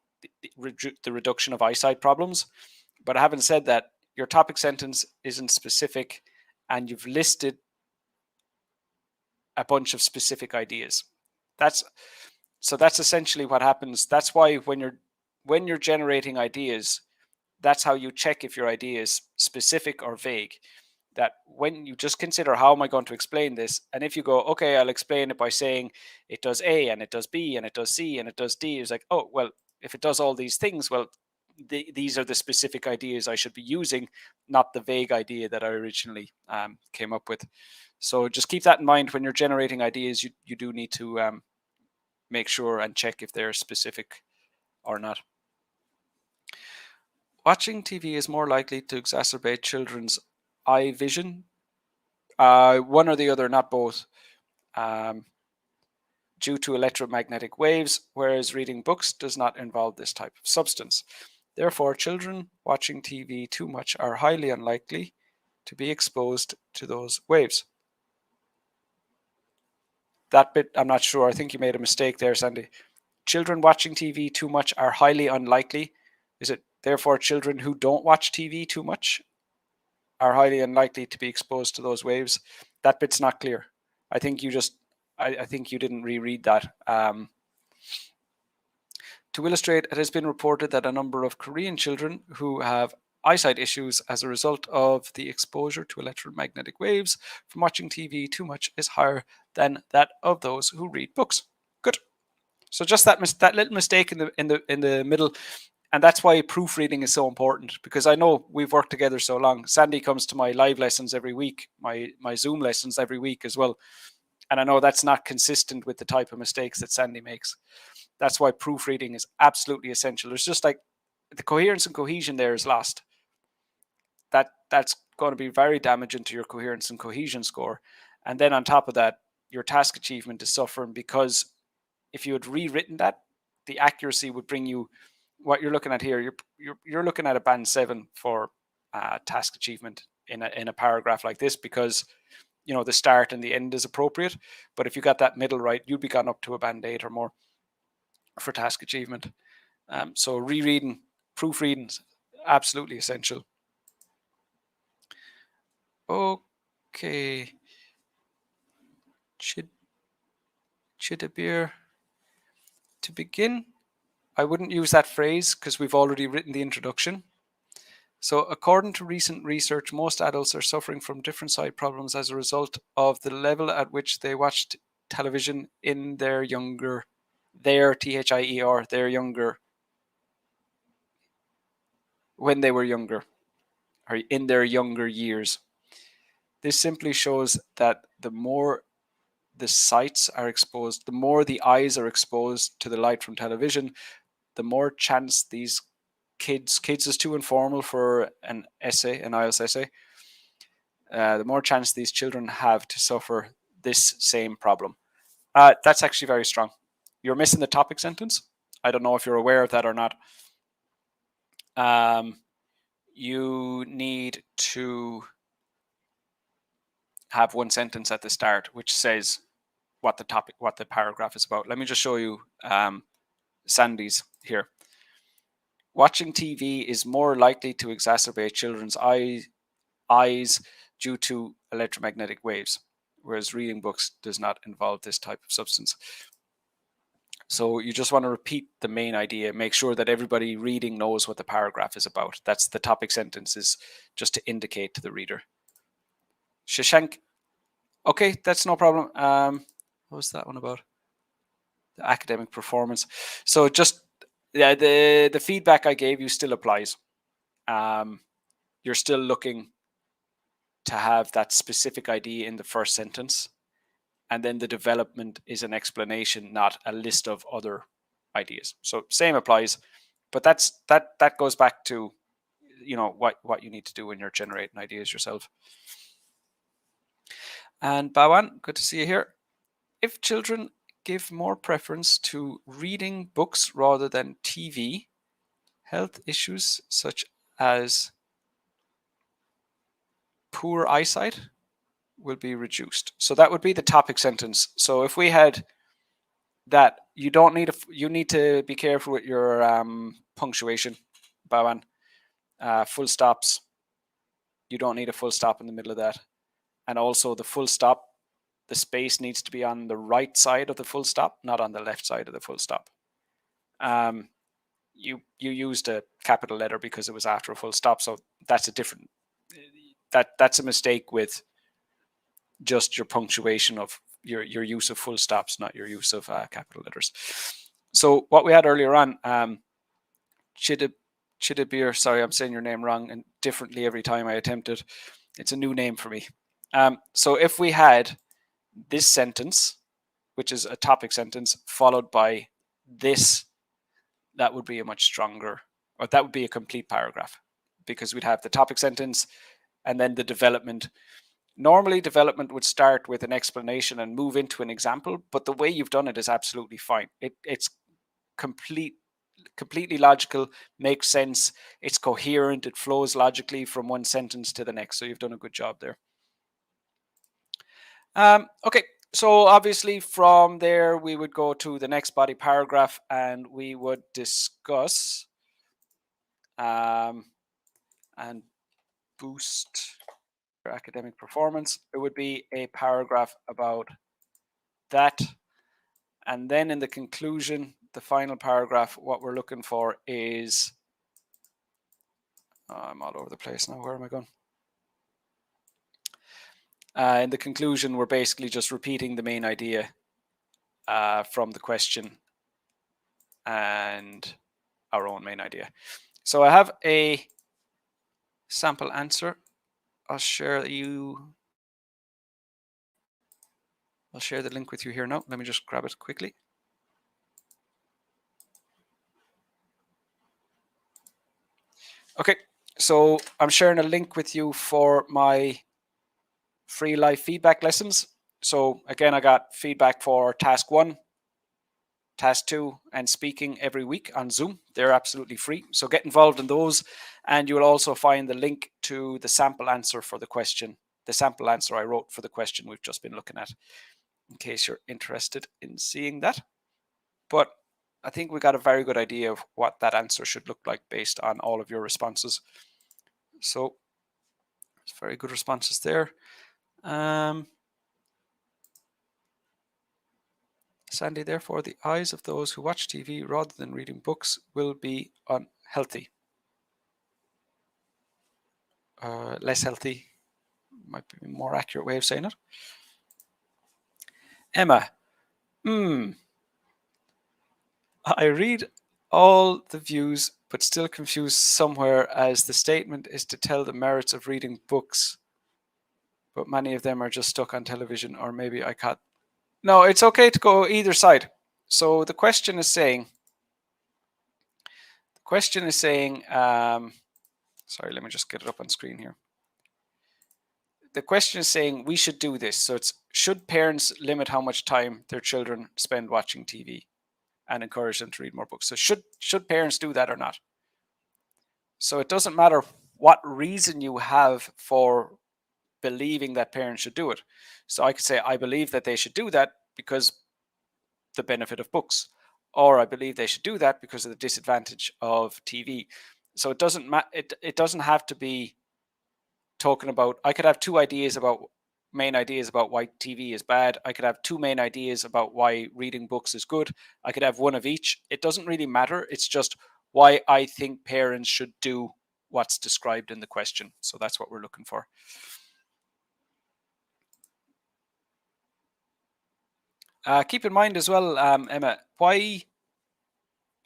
the reduction of eyesight problems. But having said that, your topic sentence isn't specific, and you've listed a bunch of specific ideas. That's essentially what happens. That's why when you're generating ideas, that's how you check if your idea is specific or vague. That when you just consider, how am I going to explain this? And if you go, okay, I'll explain it by saying it does A and it does B and it does C and it does D, it's like, oh, well, if it does all these things, well, these are the specific ideas I should be using, not the vague idea that I originally came up with. So just keep that in mind when you're generating ideas. You do need to make sure and check if they're specific or not. Watching TV is more likely to exacerbate children's eye vision. One or the other, not both. Due to electromagnetic waves, whereas reading books does not involve this type of substance. Therefore, children watching TV too much are highly unlikely to be exposed to those waves. That bit, I'm not sure. I think you made a mistake there, Sandy. Children watching TV too much are highly unlikely. Is it therefore children who don't watch TV too much are highly unlikely to be exposed to those waves? That bit's not clear. I think you didn't reread that. To illustrate, it has been reported that a number of Korean children who have eyesight issues as a result of the exposure to electromagnetic waves from watching TV too much is higher than that of those who read books. Good. So just that little mistake in the middle, and that's why proofreading is so important, because I know we've worked together so long. Sandy comes to my live lessons every week, my Zoom lessons every week as well, and I know that's not consistent with the type of mistakes that Sandy makes. That's why proofreading is absolutely essential. It's just like the coherence and cohesion there is lost. That's going to be very damaging to your coherence and cohesion score. And then on top of that, your task achievement is suffering, because if you had rewritten that, the accuracy would bring you what you're looking at here. You're looking at a band 7 for task achievement in a paragraph like this, because the start and the end is appropriate. But if you got that middle right, you'd be gone up to a band 8 or more for task achievement. So rereading, proofreading, absolutely essential. Okay. Chidabir. To begin, I wouldn't use that phrase because we've already written the introduction. So according to recent research, most adults are suffering from different side problems as a result of the level at which they watched television in their younger, when they were younger, or in their younger years. This simply shows that the more the sights are exposed, the more the eyes are exposed to the light from television, the more chance these kids is too informal for an IELTS essay, the more chance these children have to suffer this same problem. That's actually very strong. You're missing the topic sentence. I don't know if you're aware of that or not. You need to have one sentence at the start which says what the paragraph is about. Let me just show you Sandy's here. Watching TV is more likely to exacerbate children's eyes due to electromagnetic waves, whereas reading books does not involve this type of substance. So you just want to repeat the main idea, make sure that everybody reading knows what the paragraph is about. That's the topic sentence, is just to indicate to the reader. Shashank, okay, that's no problem. What was that one about? The academic performance. So just the feedback I gave you still applies. You're still looking to have that specific idea in the first sentence, and then the development is an explanation, not a list of other ideas. So same applies, but that goes back to what you need to do when you're generating ideas yourself. And Bawan, good to see you here. If children give more preference to reading books rather than TV, health issues such as poor eyesight will be reduced. So that would be the topic sentence. So if we had that, you need to be careful with your punctuation, Bawan. Full stops. You don't need a full stop in the middle of that. And also the full stop, the space needs to be on the right side of the full stop, not on the left side of the full stop. You used a capital letter because it was after a full stop, so that's a different. That's a mistake with just your punctuation of your use of full stops, not your use of capital letters. So what we had earlier on, Chidabir, sorry, I'm saying your name wrong and differently every time I attempt it. It's a new name for me. So if we had this sentence, which is a topic sentence, followed by this, that would be a much stronger, or that would be a complete paragraph, because we'd have the topic sentence and then the development. Normally, development would start with an explanation and move into an example, but the way you've done it is absolutely fine. It's completely logical, makes sense, it's coherent, it flows logically from one sentence to the next. So you've done a good job there. Okay, so obviously from there we would go to the next body paragraph and we would discuss and boost your academic performance. It would be a paragraph about that. And then in the conclusion, the final paragraph, what we're looking for is I'm all over the place now. Where am I going? In the conclusion, we're basically just repeating the main idea from the question and our own main idea. So I have a sample answer. I'll share the link with you here now. Let me just grab it quickly. Okay, so I'm sharing a link with you for my free live feedback lessons. So again, I got feedback for task 1, task 2, and speaking every week on Zoom. They're absolutely free. So get involved in those, and you will also find the link to the sample answer for the question, the sample answer I wrote for the question we've just been looking at, in case you're interested in seeing that. But I think we got a very good idea of what that answer should look like based on all of your responses. So it's very good responses there. Sandy, therefore, the eyes of those who watch TV rather than reading books will be unhealthy. Less healthy might be a more accurate way of saying it. Emma, I read all the views, but still confused somewhere, as the statement is to tell the merits of reading books, but many of them are just stuck on television, or maybe I can't. No, it's okay to go either side. So the question is saying, sorry, let me just get it up on screen here. The question is saying we should do this. So it's, should parents limit how much time their children spend watching TV and encourage them to read more books? So should parents do that or not? So it doesn't matter what reason you have for believing that parents should do it. So I could say, I believe that they should do that because the benefit of books, or I believe they should do that because of the disadvantage of TV. So it doesn't it doesn't have to be talking about, I could have two main ideas about why TV is bad. I could have two main ideas about why reading books is good. I could have one of each. It doesn't really matter. It's just why I think parents should do what's described in the question. So that's what we're looking for. Keep in mind as well, Emma, why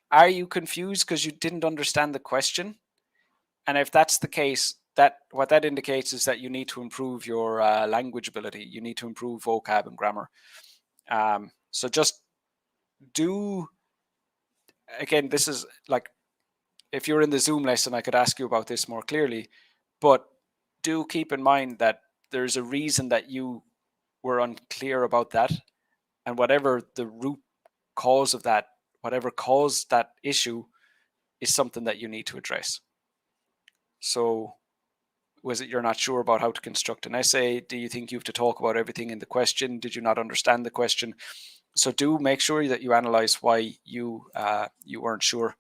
are you confused? Because you didn't understand the question. And if that's the case, what that indicates is that you need to improve your language ability. You need to improve vocab and grammar. So just do, again, this is like, if you're in the Zoom lesson, I could ask you about this more clearly, but do keep in mind that there's a reason that you were unclear about that, and whatever the root cause of that, whatever caused that issue, is something that you need to address. So was it you're not sure about how to construct an essay? Do you think you have to talk about everything in the question? Did you not understand the question? So do make sure that you analyze why you weren't sure.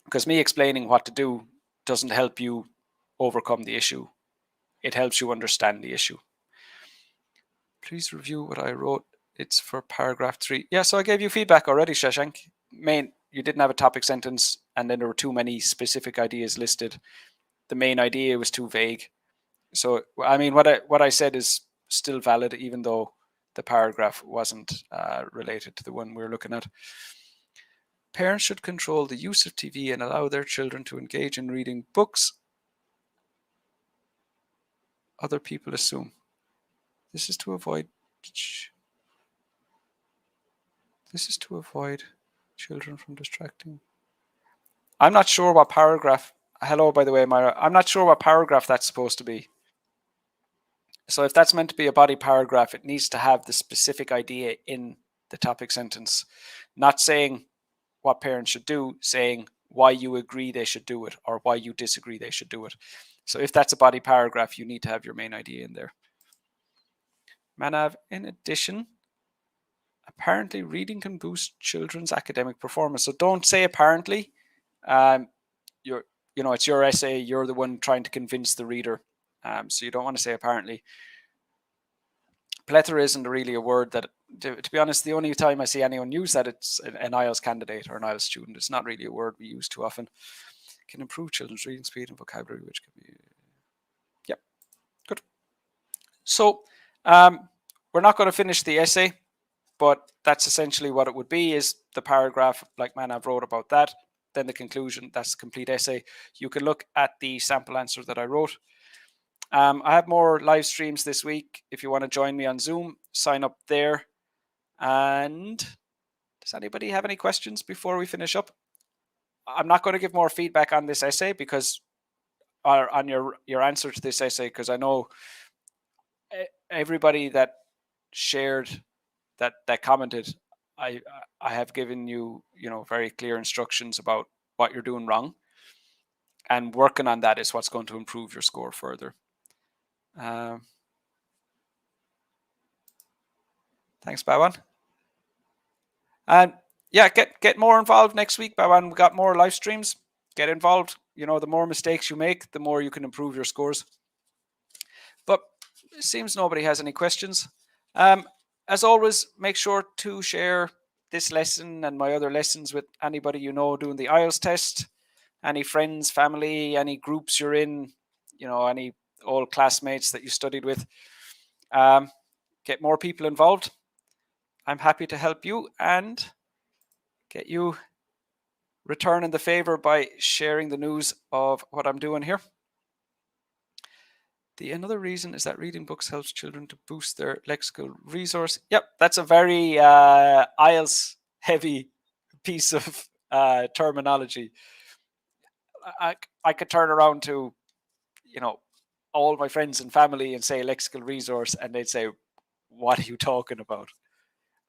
Because me explaining what to do doesn't help you overcome the issue. It helps you understand the issue. Please review what I wrote. It's for paragraph 3. Yeah, so I gave you feedback already, Shashank. You didn't have a topic sentence, and then there were too many specific ideas listed. The main idea was too vague. So, I mean, what I said is still valid, even though the paragraph wasn't related to the one we're looking at. Parents should control the use of TV and allow their children to engage in reading books. Other people assume. This is to avoid children from distracting. I'm not sure what paragraph. Hello, by the way, Myra. I'm not sure what paragraph that's supposed to be. So if that's meant to be a body paragraph, it needs to have the specific idea in the topic sentence, not saying what parents should do, saying why you agree they should do it or why you disagree they should do it. So if that's a body paragraph, you need to have your main idea in there. Manav, in addition, apparently reading can boost children's academic performance. So don't say apparently. It's your essay. You're the one trying to convince the reader. So you don't want to say apparently. Plethora isn't really a word that, to be honest, the only time I see anyone use that, it's an IELTS candidate or an IELTS student. It's not really a word we use too often. can improve children's reading speed and vocabulary, which can be... Yep, good. So we're not going to finish the essay, but that's essentially what it would be, is the paragraph like Manav wrote about that, then the conclusion, that's the complete essay. You can look at the sample answer that I wrote. I have more live streams this week. If you want to join me on Zoom, sign up there. And does anybody have any questions before we finish up? I'm not going to give more feedback on this essay because, or on your answer to this essay, because I know everybody that shared, that commented, I have given you, very clear instructions about what you're doing wrong, and working on that is what's going to improve your score further. Thanks, Bawan. And yeah, get more involved next week, Bawan. We got more live streams. Get involved. The more mistakes you make, the more you can improve your scores. But it seems nobody has any questions. As always, make sure to share this lesson and my other lessons with anybody doing the IELTS test, any friends, family, any groups you're in, any old classmates that you studied with. Get more people involved. I'm happy to help you and get you returning the favor by sharing the news of what I'm doing here. Another reason is that reading books helps children to boost their lexical resource. Yep, that's a very IELTS heavy piece of terminology. I could turn around to, all my friends and family and say lexical resource, and they'd say, what are you talking about?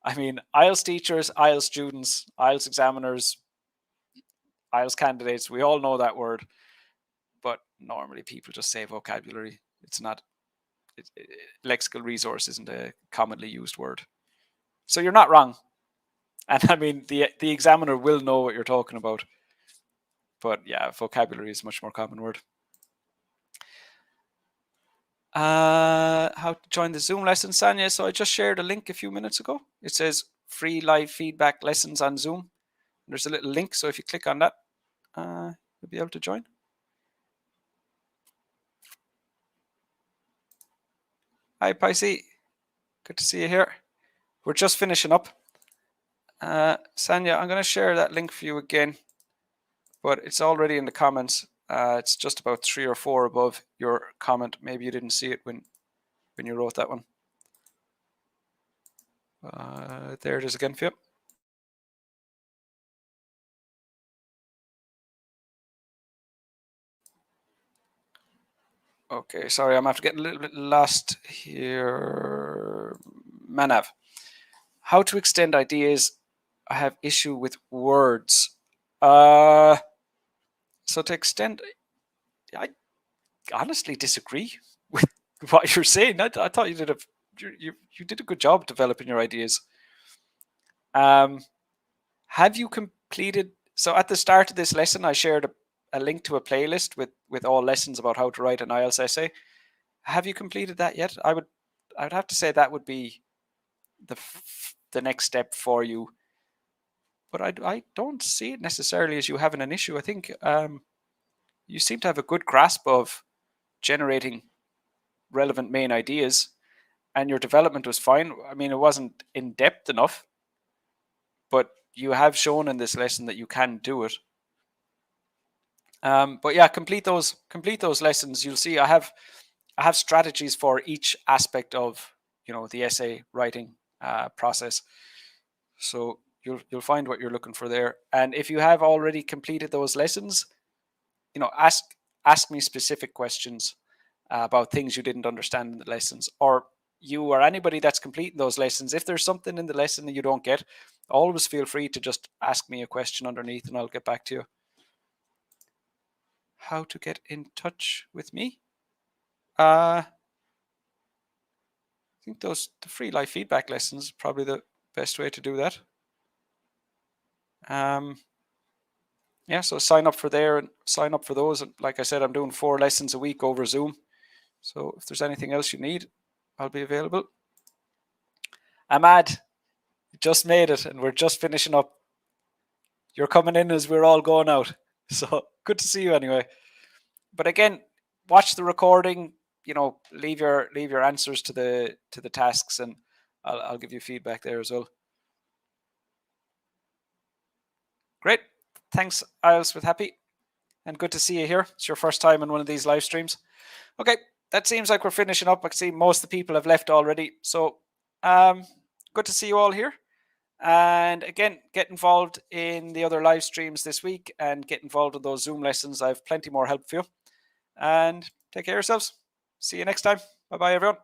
I mean, IELTS teachers, IELTS students, IELTS examiners, IELTS candidates, we all know that word, but normally people just say vocabulary. It's not, lexical resource isn't a commonly used word. So you're not wrong. And I mean, the examiner will know what you're talking about. But yeah, vocabulary is a much more common word. How to join the Zoom lesson, Sonia. So I just shared a link a few minutes ago. It says free live feedback lessons on Zoom. There's a little link. So if you click on that, you'll be able to join. Hi, Pisey. Good to see you here. We're just finishing up. Sanya, I'm going to share that link for you again, but it's already in the comments. It's just about 3 or 4 above your comment. Maybe you didn't see it when you wrote that one. There it is again for you. Okay, sorry, I'm after getting a little bit lost here. Manav, how to extend ideas? I have issue with words. So to extend, I honestly disagree with what you're saying. I thought you did a good job developing your ideas. Have you completed? So at the start of this lesson, I shared a link to a playlist with all lessons about how to write an IELTS essay. Have you completed that yet? I would have to say that would be the next step for you. But I don't see it necessarily as you having an issue. I think you seem to have a good grasp of generating relevant main ideas, and your development was fine. I mean, it wasn't in depth enough, but you have shown in this lesson that you can do it. But yeah, complete those lessons. You'll see I have strategies for each aspect of the essay writing process. So you'll find what you're looking for there. And if you have already completed those lessons, ask me specific questions about things you didn't understand in the lessons, or you or anybody that's completing those lessons. If there's something in the lesson that you don't get, always feel free to just ask me a question underneath and I'll get back to you. How to get in touch with me? I think the free live feedback lessons are probably the best way to do that. Yeah, so sign up for there and sign up for those. And like I said, I'm doing 4 lessons a week over Zoom. So if there's anything else you need, I'll be available. Ahmad, just made it and we're just finishing up. You're coming in as we're all going out. So Good to see you anyway. But again, watch the recording. Leave your answers to the tasks, and I'll give you feedback there as well. Great. Thanks, IELTS with Happy. And good to see you here. It's your first time in one of these live streams. Okay, that seems like we're finishing up. I can see most of the people have left already. So good to see you all here. And again, get involved in the other live streams this week and get involved in those Zoom lessons. I have plenty more help for you. And take care of yourselves. See you next time. Bye-bye, everyone.